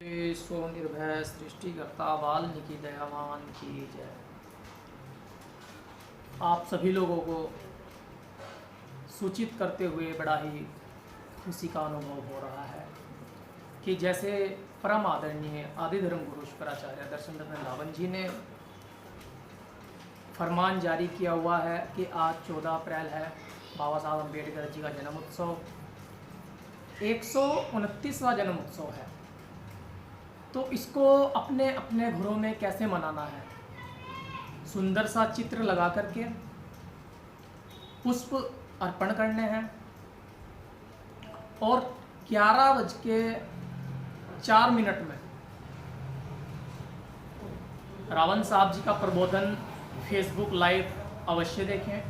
सो निर्भय सृष्टिकर्ता वाल्मीकि दयावान की जय। आप सभी लोगों को सूचित करते हुए बड़ा ही खुशी का अनुभव हो रहा है कि जैसे परम आदरणीय आदि धर्म गुरु शुक्राचार्य दर्शन रत्न रावण जी ने फरमान जारी किया हुआ है कि आज 14 अप्रैल है, बाबा साहब अम्बेडकर जी का जन्म उत्सव 129वां जन्म उत्सव है। तो इसको अपने अपने घरों में कैसे मनाना है, सुंदर सा चित्र लगा करके पुष्प अर्पण करने हैं और 11:04 में रावण साहब जी का प्रबोधन फेसबुक लाइव अवश्य देखें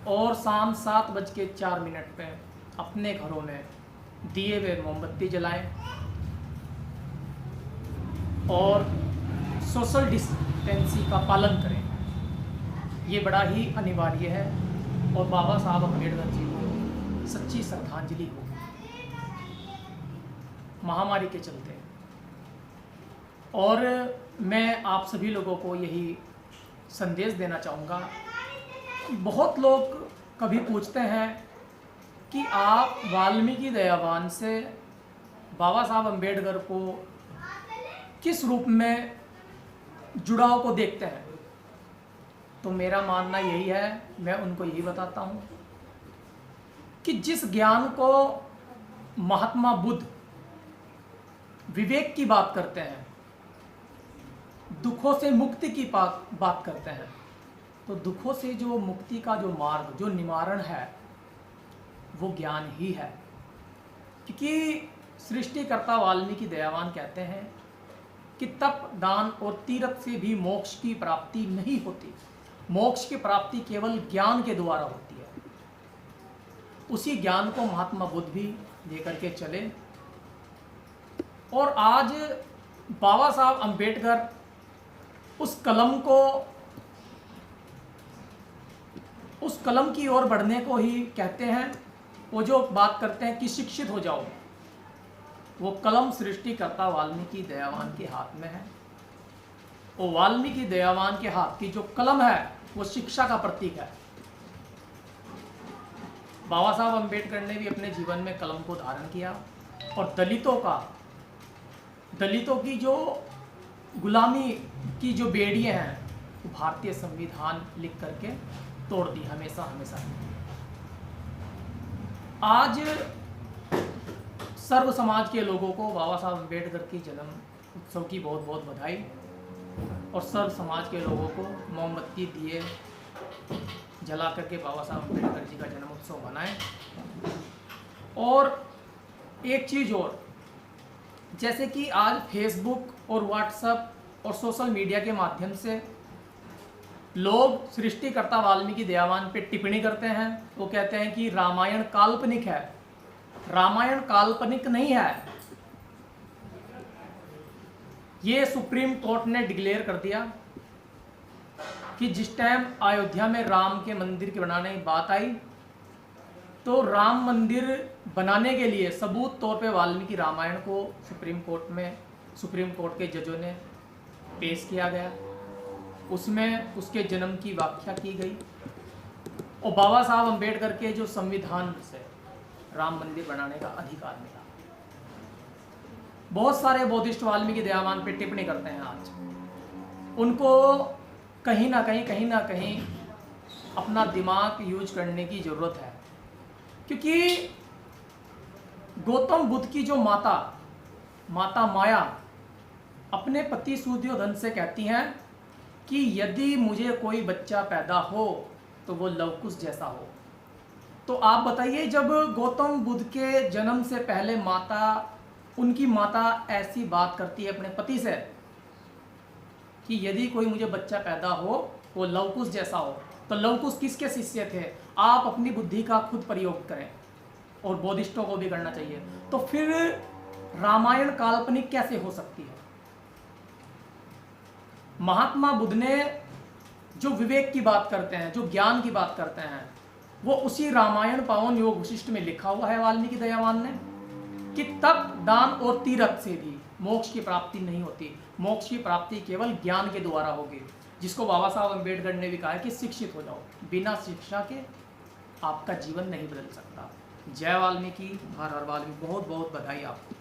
और शाम 7:04 पे अपने घरों में दिए हुए मोमबत्ती जलाएं और सोशल डिस्टेंसिंग का पालन करें। ये बड़ा ही अनिवार्य है और बाबा साहब अम्बेडकर जी को सच्ची श्रद्धांजलि हो महामारी के चलते। और मैं आप सभी लोगों को यही संदेश देना चाहूँगा कि बहुत लोग कभी पूछते हैं कि आप वाल्मीकि दयावान से बाबा साहब अम्बेडकर को किस रूप में जुड़ाव को देखते हैं। तो मेरा मानना यही है, मैं उनको यही बताता हूँ कि जिस ज्ञान को महात्मा बुद्ध विवेक की बात करते हैं, दुखों से मुक्ति की बात करते हैं, तो दुखों से जो मुक्ति का जो मार्ग, जो निवारण है, वो ज्ञान ही है। क्योंकि सृष्टिकर्ता वाल्मीकि दयावान कहते हैं कि तप, दान और तीर्थ से भी मोक्ष की प्राप्ति नहीं होती। मोक्ष की प्राप्ति केवल ज्ञान के द्वारा होती है। उसी ज्ञान को महात्मा बुद्ध भी लेकर के चले और आज बाबा साहब अम्बेडकर उस कलम की ओर बढ़ने को ही कहते हैं। वो जो बात करते हैं कि शिक्षित हो जाओ, वो कलम सृष्टिकर्ता वाल्मीकि दयावान के हाथ में है। वो वाल्मीकि दयावान के हाथ की जो कलम है वो शिक्षा का प्रतीक है। बाबा साहब अम्बेडकर ने भी अपने जीवन में कलम को धारण किया और दलितों की जो गुलामी की जो बेड़ियां हैं, वो भारतीय संविधान लिख करके तोड़ दी हमेशा हमेशा। आज सर्व समाज के लोगों को बाबा साहब अम्बेडकर की जन्म उत्सव की बहुत बहुत बधाई और सर्व समाज के लोगों को मोमबत्ती दिए जला करके बाबा साहब अम्बेडकर जी का जन्म उत्सव मनाएं। और एक चीज़ और, जैसे कि आज फेसबुक और व्हाट्सएप और सोशल मीडिया के माध्यम से लोग सृष्टिकर्ता वाल्मीकि दयावान पे टिप्पणी करते हैं। वो कहते हैं कि रामायण काल्पनिक है। रामायण काल्पनिक नहीं है। ये सुप्रीम कोर्ट ने डिक्लेयर कर दिया कि जिस टाइम अयोध्या में राम के मंदिर के बनाने की बात आई, तो राम मंदिर बनाने के लिए सबूत तौर पे वाल्मीकि रामायण को सुप्रीम कोर्ट के जजों ने पेश किया गया। उसमें उसके जन्म की व्याख्या की गई और बाबा साहब अम्बेडकर के जो संविधान से राम मंदिर बनाने का अधिकार मिला। बहुत सारे बौद्धिस्ट वाल्मीकि दयावान पे टिप्पणी करते हैं। आज उनको कहीं ना कहीं अपना दिमाग यूज करने की जरूरत है, क्योंकि गौतम बुद्ध की जो माता माया अपने पति सूर्योधन से कहती हैं कि यदि मुझे कोई बच्चा पैदा हो तो वो लवकुश जैसा हो। तो आप बताइए, जब गौतम बुद्ध के जन्म से पहले उनकी माता ऐसी बात करती है अपने पति से कि यदि कोई मुझे बच्चा पैदा हो वो लवकुश जैसा हो, तो लवकुश किसके शिष्य थे? आप अपनी बुद्धि का खुद प्रयोग करें और बौद्धिस्टों को भी करना चाहिए। तो फिर रामायण काल्पनिक कैसे हो सकती है? महात्मा बुद्ध ने जो विवेक की बात करते हैं, जो ज्ञान की बात करते हैं, वो उसी रामायण पावन योग वशिष्ठ में लिखा हुआ है वाल्मीकि दयावान ने। कि तप, दान और तीर्थ से भी मोक्ष की प्राप्ति नहीं होती। मोक्ष की प्राप्ति केवल ज्ञान के द्वारा होगी, जिसको बाबा साहब अम्बेडकर ने भी कहा है कि शिक्षित हो जाओ। बिना शिक्षा के आपका जीवन नहीं बदल सकता। जय वाल्मीकि, हर हर वाल्मीकि। बहुत बहुत बधाई आपको।